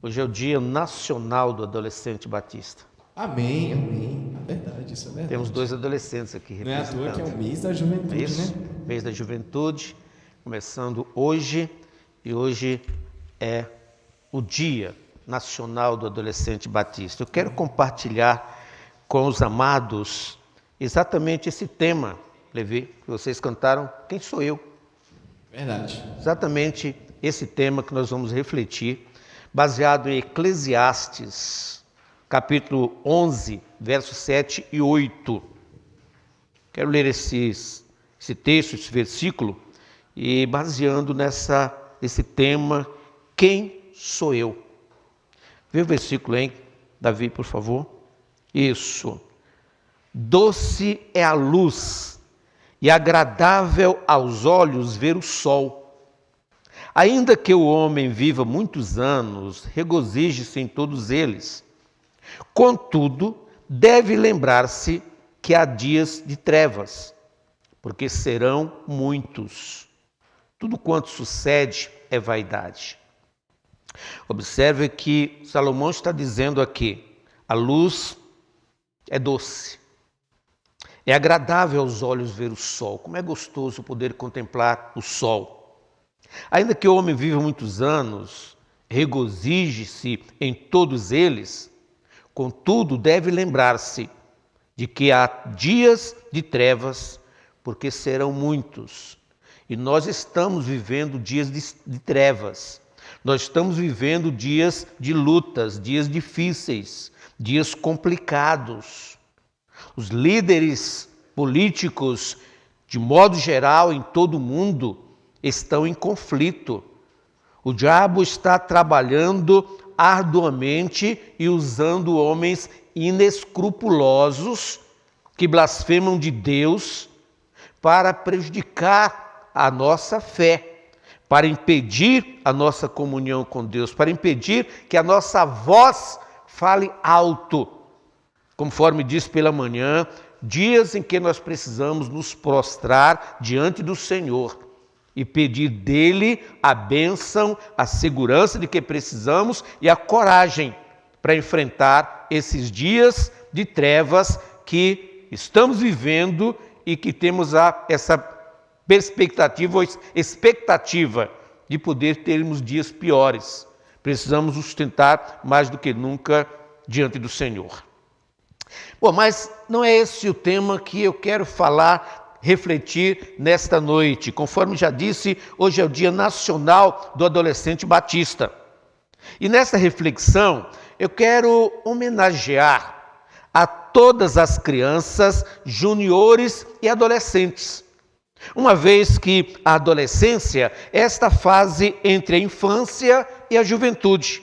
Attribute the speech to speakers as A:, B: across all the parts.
A: Hoje é o Dia Nacional do Adolescente Batista.
B: Amém, amém. É verdade, isso é verdade.
A: Temos 2 adolescentes aqui
B: Não é à
A: representando.
B: toa que é o mês da juventude,
A: Isso,
B: né?
A: mês da juventude, começando hoje, e hoje é o Dia Nacional do Adolescente Batista. Eu quero compartilhar com os amados exatamente esse tema, Levi, que vocês cantaram, Quem Sou Eu?
B: Verdade.
A: Exatamente esse tema que nós vamos refletir, baseado em Eclesiastes, capítulo 11, versos 7 e 8. Quero ler esse texto, esse versículo, e baseando nesse tema, quem sou eu? Vê o versículo, hein, Davi, por favor. Isso. Doce é a luz e agradável aos olhos ver o sol. Ainda que o homem viva muitos anos, regozije-se em todos eles. Contudo, deve lembrar-se que há dias de trevas, porque serão muitos. Tudo quanto sucede é vaidade. Observe que Salomão está dizendo aqui, a luz é doce, é agradável aos olhos ver o sol. Como é gostoso poder contemplar o sol. Ainda que o homem viva muitos anos, regozije-se em todos eles, contudo deve lembrar-se de que há dias de trevas, porque serão muitos. E nós estamos vivendo dias de trevas. Nós estamos vivendo dias de lutas, dias difíceis, dias complicados. Os líderes políticos, de modo geral, em todo o mundo, estão em conflito. O diabo está trabalhando arduamente e usando homens inescrupulosos que blasfemam de Deus para prejudicar a nossa fé, para impedir a nossa comunhão com Deus, para impedir que a nossa voz fale alto. Conforme diz pela manhã, dias em que nós precisamos nos prostrar diante do Senhor e pedir dele a bênção, a segurança de que precisamos e a coragem para enfrentar esses dias de trevas que estamos vivendo e que temos essa perspectiva ou expectativa de poder termos dias piores. Precisamos nos sustentar mais do que nunca diante do Senhor. Bom, mas não é esse o tema que eu quero falar, refletir nesta noite. Conforme já disse, hoje é o Dia Nacional do Adolescente Batista. E nessa reflexão, eu quero homenagear a todas as crianças, juniores e adolescentes. Uma vez que a adolescência é esta fase entre a infância e a juventude.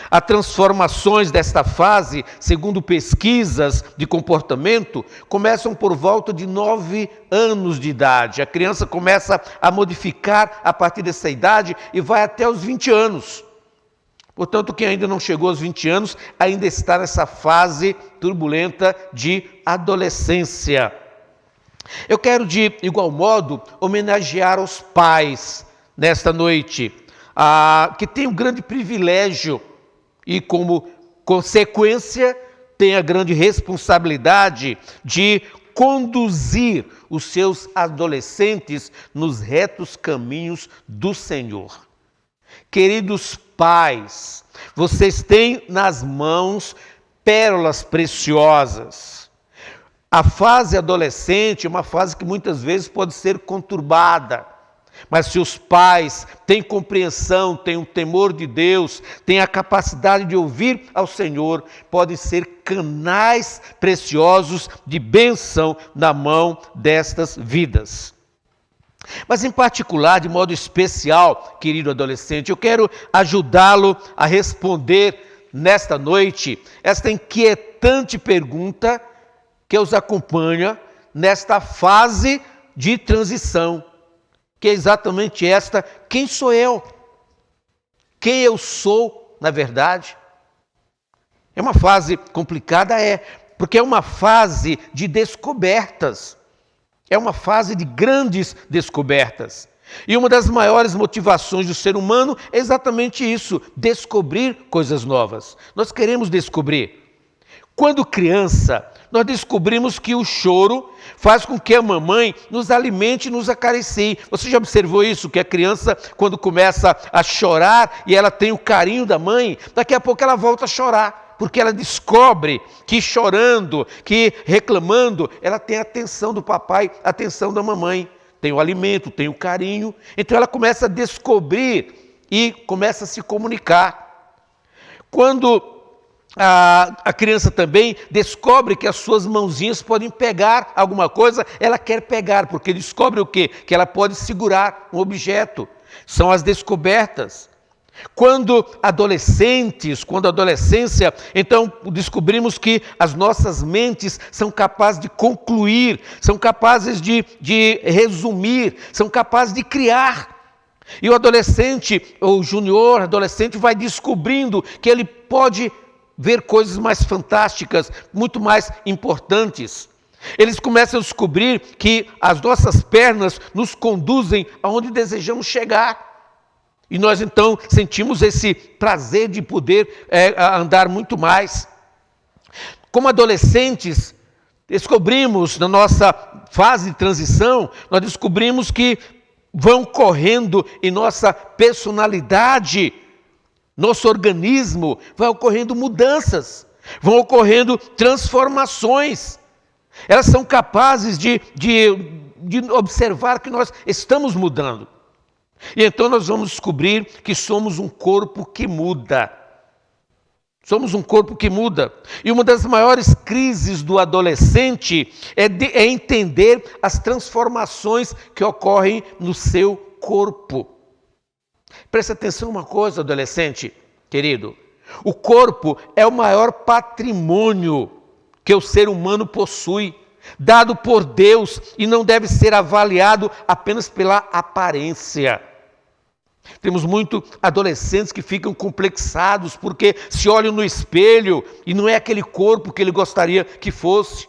A: As transformações desta fase, segundo pesquisas de comportamento, começam por volta de 9 anos de idade. A criança começa a modificar a partir dessa idade e vai até os 20 anos. Portanto, quem ainda não chegou aos 20 anos ainda está nessa fase turbulenta de adolescência. Eu quero, de igual modo, homenagear os pais nesta noite, que têm o grande privilégio e, como consequência, tem a grande responsabilidade de conduzir os seus adolescentes nos retos caminhos do Senhor. Queridos pais, vocês têm nas mãos pérolas preciosas. A fase adolescente é uma fase que muitas vezes pode ser conturbada. Mas se os pais têm compreensão, têm um temor de Deus, têm a capacidade de ouvir ao Senhor, podem ser canais preciosos de bênção na mão destas vidas. Mas em particular, de modo especial, querido adolescente, eu quero ajudá-lo a responder nesta noite esta inquietante pergunta que os acompanha nesta fase de transição. Que é exatamente esta, quem sou eu? Quem eu sou, na verdade? É uma fase complicada, porque é uma fase de descobertas. É uma fase de grandes descobertas. E uma das maiores motivações do ser humano é exatamente isso, descobrir coisas novas. Nós queremos descobrir. Quando criança, nós descobrimos que o choro faz com que a mamãe nos alimente e nos acaricie. Você já observou isso? Que a criança, quando começa a chorar e ela tem o carinho da mãe, daqui a pouco ela volta a chorar. Porque ela descobre que chorando, que reclamando, ela tem a atenção do papai, a atenção da mamãe. Tem o alimento, tem o carinho. Então ela começa a descobrir e começa a se comunicar. Quando a criança também descobre que as suas mãozinhas podem pegar alguma coisa, ela quer pegar, porque descobre o quê? Que ela pode segurar um objeto. São as descobertas. Quando adolescentes, quando adolescência, então descobrimos que as nossas mentes são capazes de concluir, são capazes de resumir, são capazes de criar. E o adolescente, ou junior, adolescente, vai descobrindo que ele pode ver coisas mais fantásticas, muito mais importantes. Eles começam a descobrir que as nossas pernas nos conduzem aonde desejamos chegar. E nós então sentimos esse prazer de poder andar muito mais. Como adolescentes, descobrimos na nossa fase de transição, nós descobrimos que vão correndo em nossa personalidade, nosso organismo, vai ocorrendo mudanças, vão ocorrendo transformações. Elas são capazes de observar que nós estamos mudando. E então nós vamos descobrir que somos um corpo que muda. Somos um corpo que muda. E uma das maiores crises do adolescente é entender as transformações que ocorrem no seu corpo. Preste atenção em uma coisa, adolescente, querido. O corpo é o maior patrimônio que o ser humano possui, dado por Deus, e não deve ser avaliado apenas pela aparência. Temos muitos adolescentes que ficam complexados porque se olham no espelho e não é aquele corpo que ele gostaria que fosse.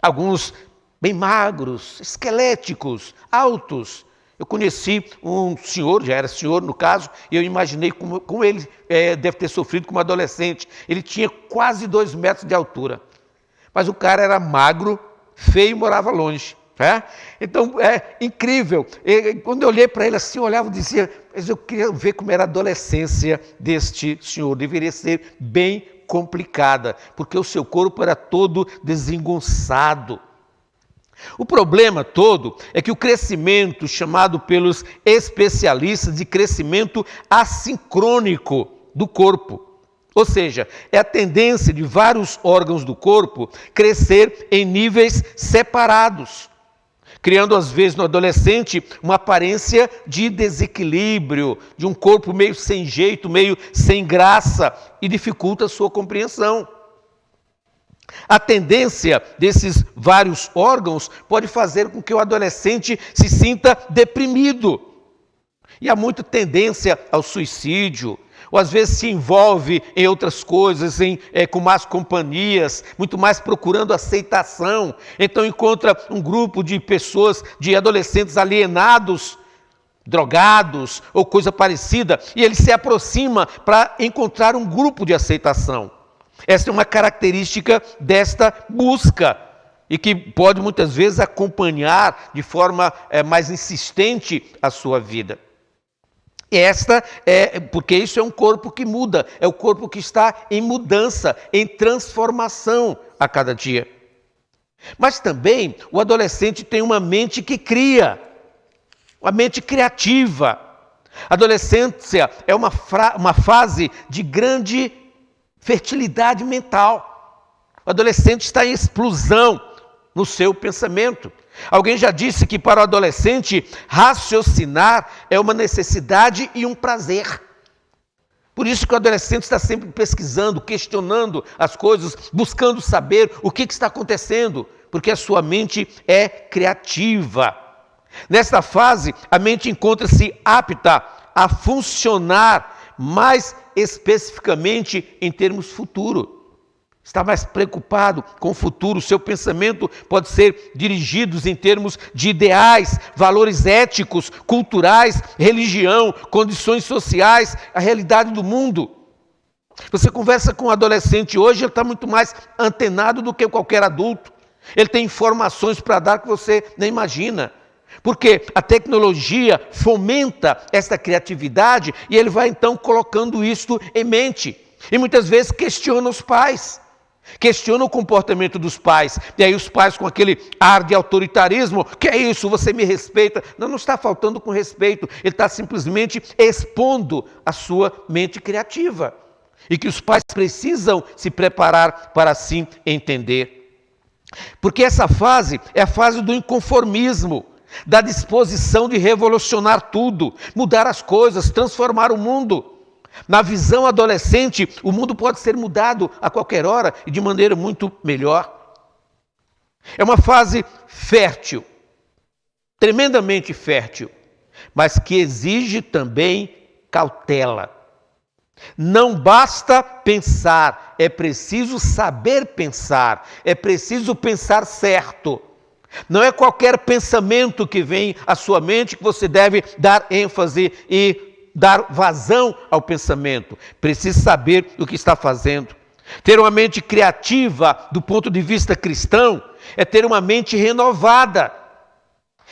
A: Alguns bem magros, esqueléticos, altos. Eu conheci um senhor, já era senhor no caso, e eu imaginei como ele deve ter sofrido como adolescente. Ele tinha quase 2 metros de altura, mas o cara era magro, feio e morava longe. Então é incrível. Quando eu olhei para ele assim, eu olhava e dizia, mas eu queria ver como era a adolescência deste senhor. Deveria ser bem complicada, porque o seu corpo era todo desengonçado. O problema todo é que o crescimento, chamado pelos especialistas de crescimento assincrônico do corpo, ou seja, é a tendência de vários órgãos do corpo crescer em níveis separados, criando às vezes no adolescente uma aparência de desequilíbrio, de um corpo meio sem jeito, meio sem graça, e dificulta a sua compreensão. A tendência desses vários órgãos pode fazer com que o adolescente se sinta deprimido. E há muita tendência ao suicídio, ou às vezes se envolve em outras coisas, com más companhias, muito mais procurando aceitação. Então encontra um grupo de pessoas, de adolescentes alienados, drogados ou coisa parecida, e ele se aproxima para encontrar um grupo de aceitação. Essa é uma característica desta busca e que pode muitas vezes acompanhar de forma mais insistente a sua vida. Porque isso é um corpo que muda, é o corpo que está em mudança, em transformação a cada dia. Mas também o adolescente tem uma mente que cria, uma mente criativa. A adolescência é uma fase de grande fertilidade mental. O adolescente está em explosão no seu pensamento. Alguém já disse que para o adolescente raciocinar é uma necessidade e um prazer. Por isso que o adolescente está sempre pesquisando, questionando as coisas, buscando saber o que está acontecendo, porque a sua mente é criativa. Nesta fase, a mente encontra-se apta a funcionar mais especificamente em termos futuro. está mais preocupado com o futuro. O seu pensamento pode ser dirigido em termos de ideais, valores éticos, culturais, religião, condições sociais, a realidade do mundo. Você conversa com um adolescente hoje, ele está muito mais antenado do que qualquer adulto. Ele tem informações para dar que você nem imagina. Porque a tecnologia fomenta essa criatividade e ele vai então colocando isto em mente. E muitas vezes questiona os pais. Questiona o comportamento dos pais. E aí os pais com aquele ar de autoritarismo, que é isso, você me respeita. Não está faltando com respeito, ele está simplesmente expondo a sua mente criativa. E que os pais precisam se preparar para assim entender. Porque essa fase é a fase do inconformismo, da disposição de revolucionar tudo, mudar as coisas, transformar o mundo. Na visão adolescente, o mundo pode ser mudado a qualquer hora e de maneira muito melhor. É uma fase fértil, tremendamente fértil, mas que exige também cautela. Não basta pensar, é preciso saber pensar, é preciso pensar certo. Não é qualquer pensamento que vem à sua mente que você deve dar ênfase e dar vazão ao pensamento. Precisa saber o que está fazendo. Ter uma mente criativa do ponto de vista cristão é ter uma mente renovada.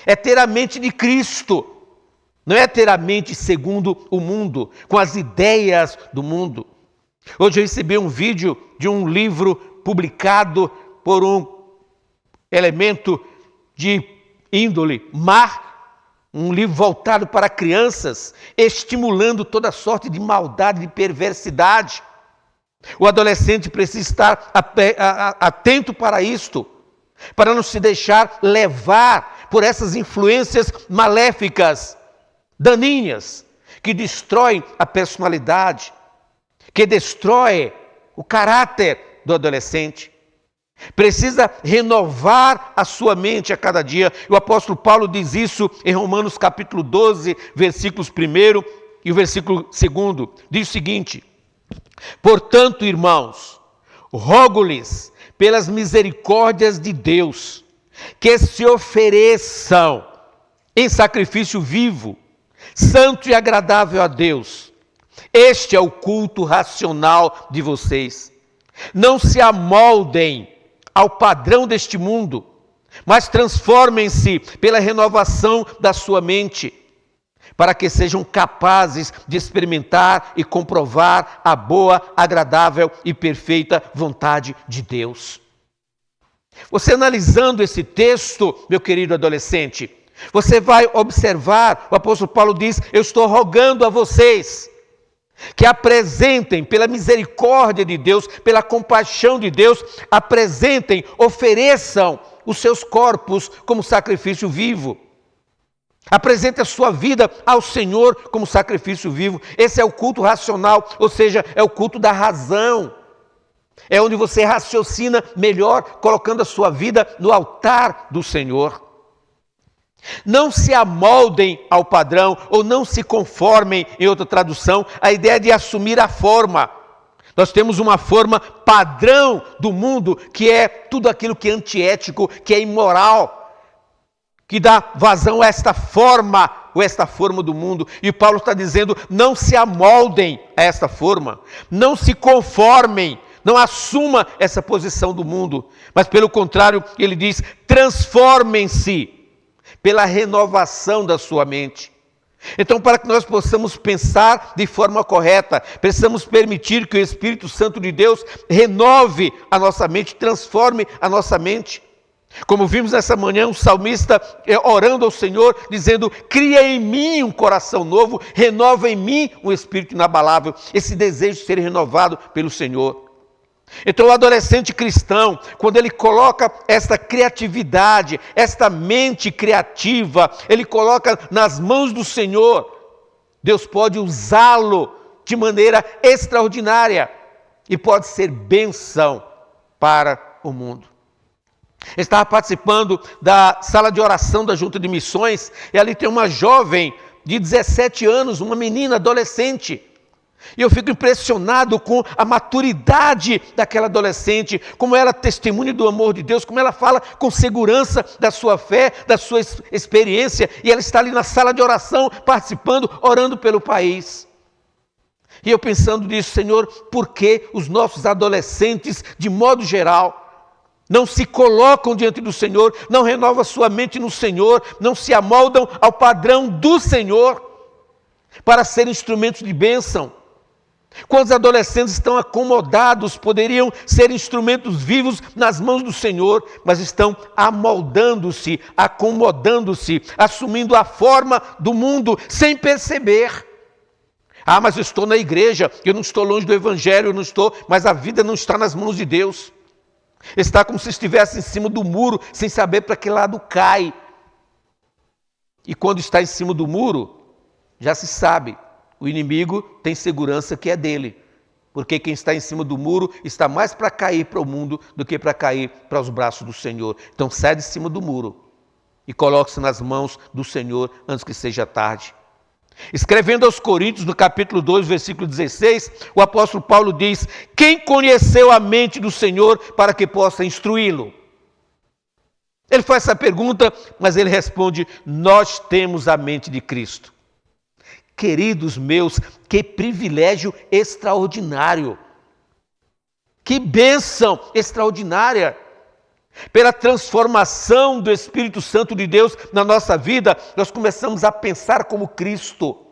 A: É ter a mente de Cristo. Não é ter a mente segundo o mundo, com as ideias do mundo. Hoje eu recebi um vídeo de um livro publicado por um elemento de índole má, um livro voltado para crianças, estimulando toda sorte de maldade, de perversidade. O adolescente precisa estar atento para isto, para não se deixar levar por essas influências maléficas, daninhas, que destroem a personalidade, que destrói o caráter do adolescente. Precisa renovar a sua mente a cada dia. O apóstolo Paulo diz isso em Romanos capítulo 12, versículos 1 e o versículo 2. Diz o seguinte: portanto, irmãos, rogo-lhes pelas misericórdias de Deus, que se ofereçam em sacrifício vivo, santo e agradável a Deus. Este é o culto racional de vocês. Não se amoldem ao padrão deste mundo, mas transformem-se pela renovação da sua mente, para que sejam capazes de experimentar e comprovar a boa, agradável e perfeita vontade de Deus. Você analisando esse texto, meu querido adolescente, você vai observar, o apóstolo Paulo diz: eu estou rogando a vocês que apresentem, pela misericórdia de Deus, pela compaixão de Deus, apresentem, ofereçam os seus corpos como sacrifício vivo. Apresente a sua vida ao Senhor como sacrifício vivo. Esse é o culto racional, ou seja, é o culto da razão. É onde você raciocina melhor, colocando a sua vida no altar do Senhor. Não se amoldem ao padrão, ou não se conformem, em outra tradução, a ideia de assumir a forma. Nós temos uma forma padrão do mundo, que é tudo aquilo que é antiético, que é imoral, que dá vazão a esta forma, ou esta forma do mundo. E Paulo está dizendo: não se amoldem a esta forma, não se conformem, não assuma essa posição do mundo, mas pelo contrário, ele diz: transformem-se pela renovação da sua mente. Então, para que nós possamos pensar de forma correta, precisamos permitir que o Espírito Santo de Deus renove a nossa mente, transforme a nossa mente. Como vimos nessa manhã, o salmista orando ao Senhor, dizendo: cria em mim um coração novo, renova em mim um espírito inabalável. Esse desejo de ser renovado pelo Senhor. Então, o adolescente cristão, quando ele coloca esta criatividade, esta mente criativa, ele coloca nas mãos do Senhor, Deus pode usá-lo de maneira extraordinária e pode ser bênção para o mundo. Eu estava participando da sala de oração da Junta de Missões e ali tem uma jovem de 17 anos, uma menina adolescente. E eu fico impressionado com a maturidade daquela adolescente, como ela testemunha do amor de Deus, como ela fala com segurança da sua fé, da sua experiência, e ela está ali na sala de oração, participando, orando pelo país. E eu pensando nisso, Senhor, por que os nossos adolescentes, de modo geral, não se colocam diante do Senhor, não renovam sua mente no Senhor, não se amoldam ao padrão do Senhor, para serem instrumentos de bênção? Quantos adolescentes estão acomodados, poderiam ser instrumentos vivos nas mãos do Senhor, mas estão amoldando-se, acomodando-se, assumindo a forma do mundo, sem perceber. Ah, mas eu estou na igreja, eu não estou longe do Evangelho, eu não estou, mas a vida não está nas mãos de Deus. Está como se estivesse em cima do muro, sem saber para que lado cai. E quando está em cima do muro, já se sabe, o inimigo tem segurança que é dele. Porque quem está em cima do muro está mais para cair para o mundo do que para cair para os braços do Senhor. Então sai de cima do muro e coloque-se nas mãos do Senhor antes que seja tarde. Escrevendo aos Coríntios, no capítulo 2, versículo 16, o apóstolo Paulo diz: quem conheceu a mente do Senhor para que possa instruí-lo? Ele faz essa pergunta, mas ele responde: nós temos a mente de Cristo. Queridos meus, que privilégio extraordinário, que bênção extraordinária. Pela transformação do Espírito Santo de Deus na nossa vida, nós começamos a pensar como Cristo,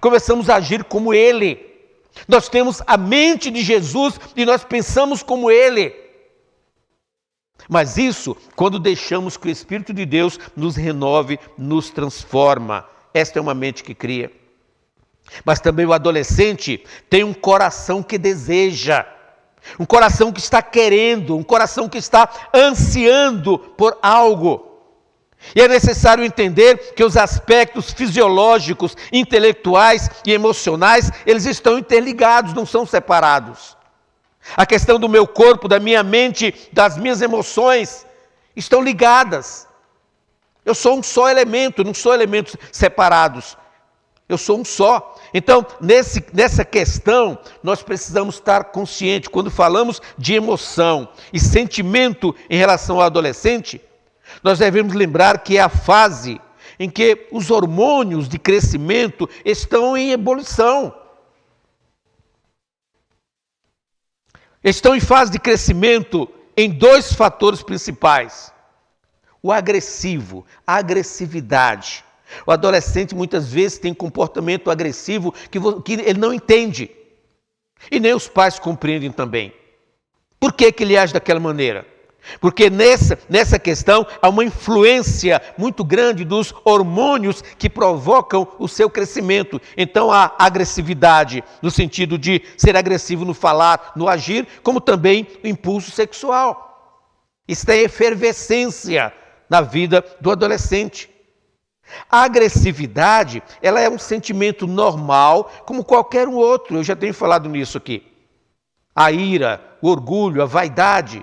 A: começamos a agir como Ele. Nós temos a mente de Jesus e nós pensamos como Ele. Mas isso, quando deixamos que o Espírito de Deus nos renove, nos transforma. Esta é uma mente que cria. Mas também o adolescente tem um coração que deseja, um coração que está querendo, um coração que está ansiando por algo. E é necessário entender que os aspectos fisiológicos, intelectuais e emocionais, eles estão interligados, não são separados. A questão do meu corpo, da minha mente, das minhas emoções, estão ligadas. Eu sou um só elemento, não sou elementos separados. Eu sou um só. Então, nessa questão, nós precisamos estar conscientes. Quando falamos de emoção e sentimento em relação ao adolescente, nós devemos lembrar que é a fase em que os hormônios de crescimento estão em ebulição. Estão em fase de crescimento em dois fatores principais. O agressivo, a agressividade. O adolescente muitas vezes tem comportamento agressivo que ele não entende. E nem os pais compreendem também. Por que ele age daquela maneira? Porque nessa questão há uma influência muito grande dos hormônios que provocam o seu crescimento. Então há agressividade, no sentido de ser agressivo no falar, no agir, como também o impulso sexual. Isso tem efervescência na vida do adolescente. A agressividade, ela é um sentimento normal, como qualquer um outro. Eu já tenho falado nisso aqui. A ira, o orgulho, a vaidade,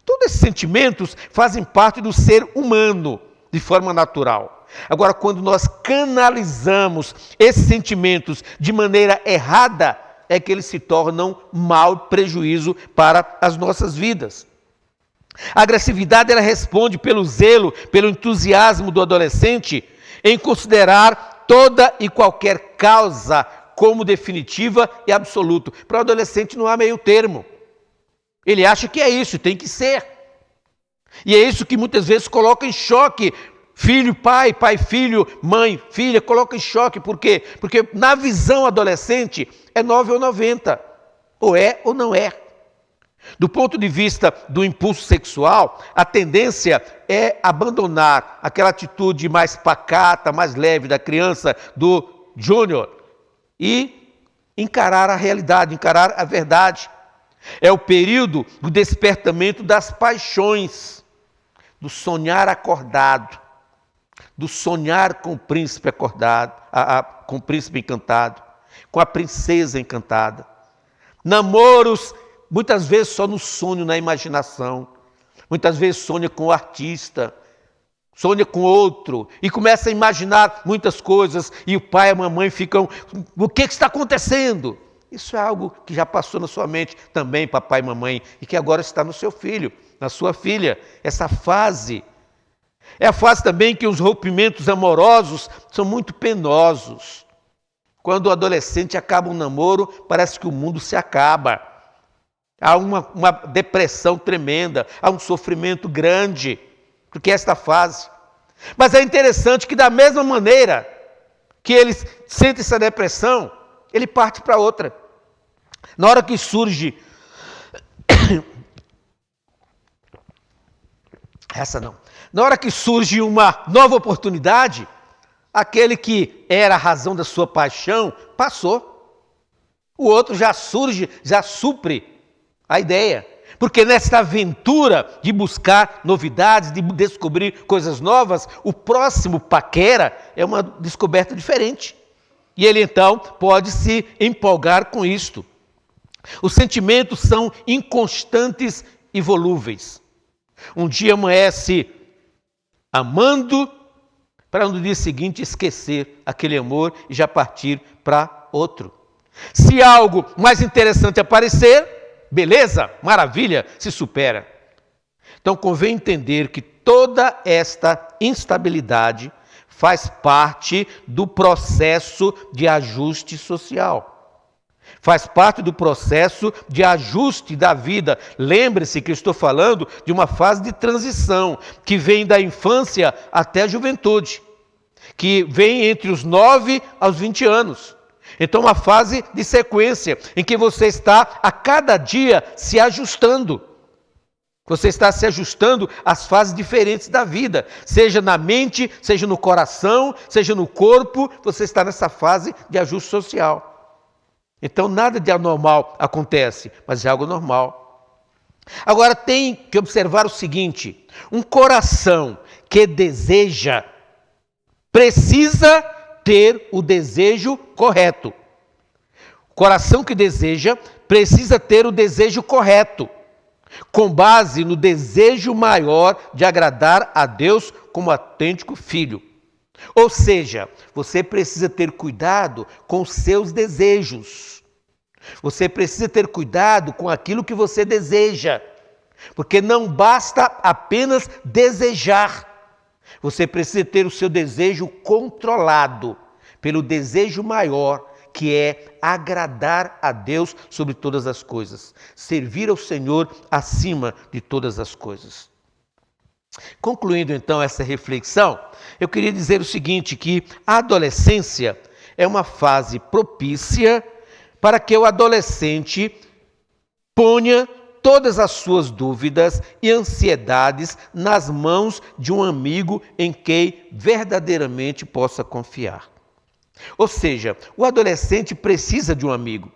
A: todos esses sentimentos fazem parte do ser humano, de forma natural. Agora, quando nós canalizamos esses sentimentos de maneira errada, é que eles se tornam mau prejuízo para as nossas vidas. A agressividade, ela responde pelo zelo, pelo entusiasmo do adolescente, em considerar toda e qualquer causa como definitiva e absoluta. Para o adolescente não há meio termo. Ele acha que é isso, tem que ser. E é isso que muitas vezes coloca em choque filho, pai, pai, filho, mãe, filha, coloca em choque. Por quê? Porque na visão adolescente é 9 ou 90. Ou é ou não é. Do ponto de vista do impulso sexual, a tendência é abandonar aquela atitude mais pacata, mais leve da criança, do júnior, e encarar a realidade, encarar a verdade. É o período do despertamento das paixões, do sonhar acordado, do sonhar com o príncipe acordado, com o príncipe encantado, com a princesa encantada. Namoros muitas vezes só no sonho, na imaginação. Muitas vezes sonha com o artista, sonha com outro, e começa a imaginar muitas coisas, e o pai e a mamãe ficam, o que está acontecendo? Isso é algo que já passou na sua mente também, papai e mamãe, e que agora está no seu filho, na sua filha. Essa fase é a fase também que os rompimentos amorosos são muito penosos. Quando o adolescente acaba um namoro, parece que o mundo se acaba. Há uma depressão tremenda, há um sofrimento grande, porque é esta fase. Mas é interessante que da mesma maneira que ele sente essa depressão, ele parte para outra. Na hora que surge... Na hora que surge uma nova oportunidade, aquele que era a razão da sua paixão, passou. O outro já surge, já supre a ideia. Porque nesta aventura de buscar novidades, de descobrir coisas novas, o próximo paquera é uma descoberta diferente. E ele então pode se empolgar com isto. Os sentimentos são inconstantes e volúveis. Um dia amanhece amando, para no dia seguinte esquecer aquele amor e já partir para outro. Se algo mais interessante aparecer, beleza, maravilha, se supera. Então convém entender que toda esta instabilidade faz parte do processo de ajuste social. Faz parte do processo de ajuste da vida. Lembre-se que eu estou falando de uma fase de transição, que vem da infância até a juventude, que vem entre os 9 aos 20 anos. Então, uma fase de sequência, em que você está a cada dia se ajustando. Você está se ajustando às fases diferentes da vida, seja na mente, seja no coração, seja no corpo, você está nessa fase de ajuste social. Então, nada de anormal acontece, mas é algo normal. Agora, tem que observar o seguinte: um coração que deseja, precisa ter o desejo correto. O coração que deseja, precisa ter o desejo correto, com base no desejo maior de agradar a Deus como autêntico filho. Ou seja, você precisa ter cuidado com os seus desejos. Você precisa ter cuidado com aquilo que você deseja. Porque não basta apenas desejar. Você precisa ter o seu desejo controlado pelo desejo maior, que é agradar a Deus sobre todas as coisas. Servir ao Senhor acima de todas as coisas. Concluindo então essa reflexão, eu queria dizer o seguinte, que a adolescência é uma fase propícia para que o adolescente ponha todas as suas dúvidas e ansiedades nas mãos de um amigo em quem verdadeiramente possa confiar. Ou seja, o adolescente precisa de um amigo.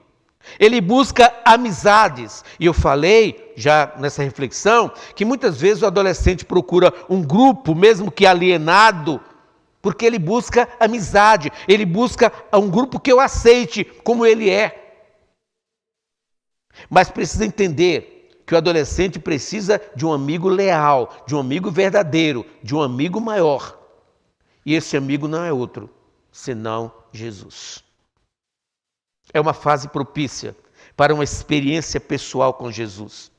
A: Ele busca amizades. E eu falei, já nessa reflexão, que muitas vezes o adolescente procura um grupo, mesmo que alienado, porque ele busca amizade. Ele busca um grupo que o aceite como ele é. Mas precisa entender que o adolescente precisa de um amigo leal, de um amigo verdadeiro, de um amigo maior. E esse amigo não é outro, senão Jesus. É uma fase propícia para uma experiência pessoal com Jesus.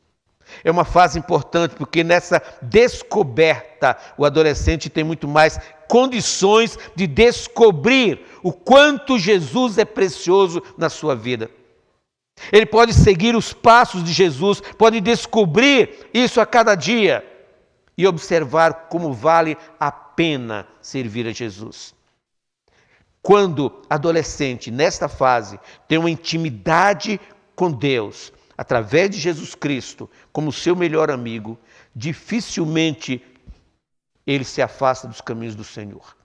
A: É uma fase importante porque nessa descoberta o adolescente tem muito mais condições de descobrir o quanto Jesus é precioso na sua vida. Ele pode seguir os passos de Jesus, pode descobrir isso a cada dia e observar como vale a pena servir a Jesus. Quando adolescente, nesta fase, tem uma intimidade com Deus, através de Jesus Cristo, como seu melhor amigo, dificilmente ele se afasta dos caminhos do Senhor.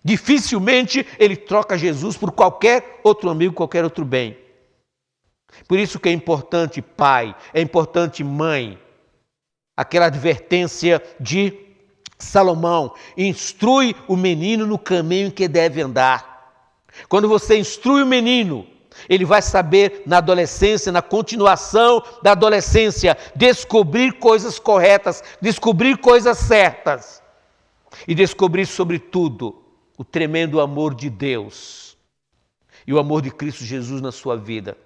A: Dificilmente ele troca Jesus por qualquer outro amigo, qualquer outro bem. Por isso que é importante pai, é importante mãe, aquela advertência de Salomão: instrui o menino no caminho que deve andar. Quando você instrui o menino, ele vai saber na adolescência, na continuação da adolescência, descobrir coisas corretas, descobrir coisas certas e descobrir, sobretudo, o tremendo amor de Deus. e o amor de Cristo Jesus na sua vida,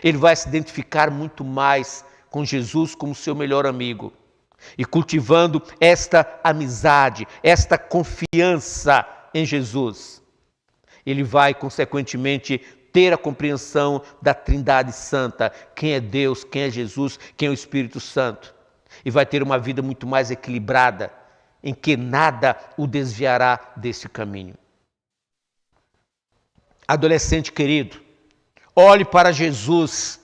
A: ele vai se identificar muito mais com Jesus como seu melhor amigo. E cultivando esta amizade, esta confiança em Jesus, ele vai, consequentemente, ter a compreensão da Trindade Santa, quem é Deus, quem é Jesus, quem é o Espírito Santo. E vai ter uma vida muito mais equilibrada, em que nada o desviará desse caminho. Adolescente querido, olhe para Jesus,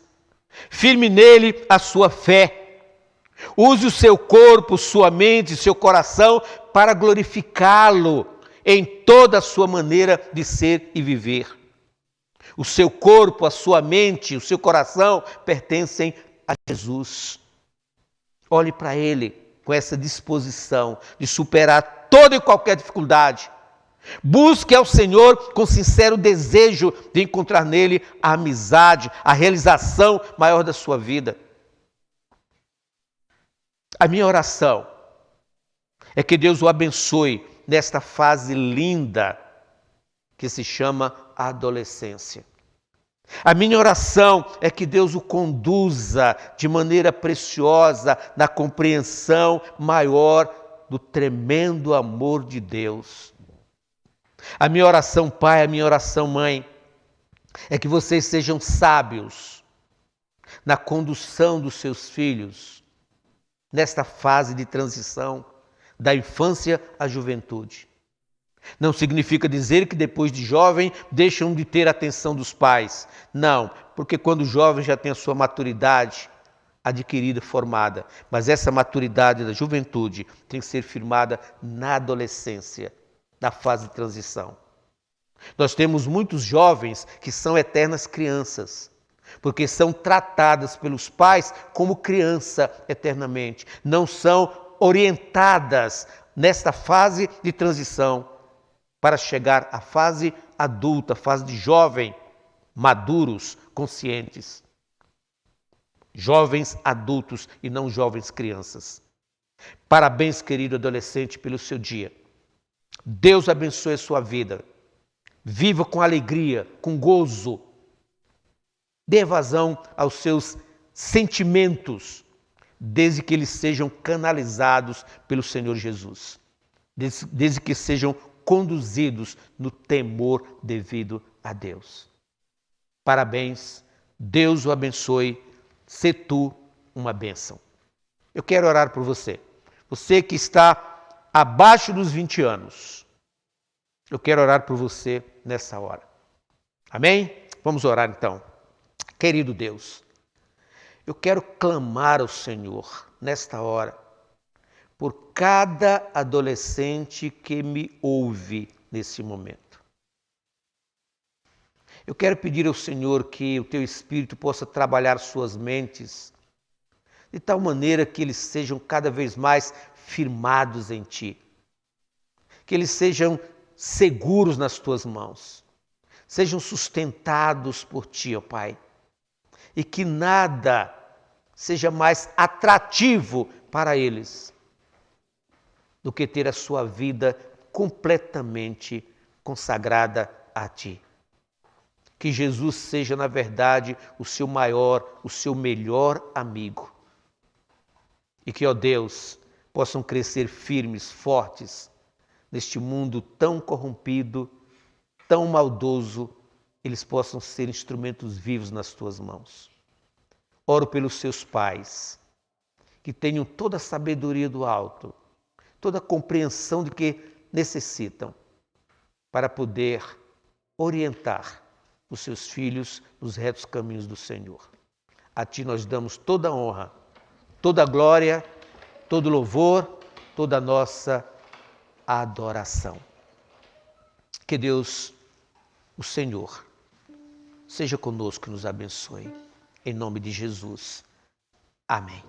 A: firme nele a sua fé. Use o seu corpo, sua mente, seu coração para glorificá-lo em toda a sua maneira de ser e viver. O seu corpo, a sua mente, o seu coração pertencem a Jesus. Olhe para ele com essa disposição de superar toda e qualquer dificuldade. Busque ao Senhor com sincero desejo de encontrar nele a amizade, a realização maior da sua vida. A minha oração é que Deus o abençoe nesta fase linda que se chama adolescência. A minha oração é que Deus o conduza de maneira preciosa na compreensão maior do tremendo amor de Deus. A minha oração, pai, a minha oração, mãe, é que vocês sejam sábios na condução dos seus filhos nesta fase de transição da infância à juventude. Não significa dizer que depois de jovem deixam de ter a atenção dos pais. Não, porque quando o jovem já tem a sua maturidade adquirida, formada, mas essa maturidade da juventude tem que ser firmada na adolescência, na fase de transição. Nós temos muitos jovens que são eternas crianças, porque são tratadas pelos pais como criança eternamente. Não são orientadas nesta fase de transição para chegar à fase adulta, fase de jovem, maduros, conscientes. Jovens adultos e não jovens crianças. Parabéns, querido adolescente, pelo seu dia. Deus abençoe a sua vida. Viva com alegria, com gozo. Dê vazão aos seus sentimentos, desde que eles sejam canalizados pelo Senhor Jesus. Desde que sejam conduzidos no temor devido a Deus. Parabéns, Deus o abençoe, sê tu uma bênção. Eu quero orar por você. Você que está abaixo dos 20 anos. Eu quero orar por você nessa hora. Amém? Vamos orar então. Querido Deus, eu quero clamar ao Senhor nesta hora por cada adolescente que me ouve nesse momento. Eu quero pedir ao Senhor que o Teu Espírito possa trabalhar suas mentes de tal maneira que eles sejam cada vez mais firmados em Ti, que eles sejam seguros nas Tuas mãos, sejam sustentados por Ti, ó Pai, e que nada seja mais atrativo para eles do que ter a sua vida completamente consagrada a Ti. Que Jesus seja, na verdade, o seu maior, o seu melhor amigo. E que, ó Deus, possam crescer firmes, fortes, neste mundo tão corrompido, tão maldoso, eles possam ser instrumentos vivos nas Tuas mãos. Oro pelos seus pais, que tenham toda a sabedoria do alto, toda a compreensão de que necessitam para poder orientar os seus filhos nos retos caminhos do Senhor. A Ti nós damos toda a honra, toda a glória, todo o louvor, toda a nossa adoração. Que Deus, o Senhor, seja conosco e nos abençoe. Em nome de Jesus. Amém.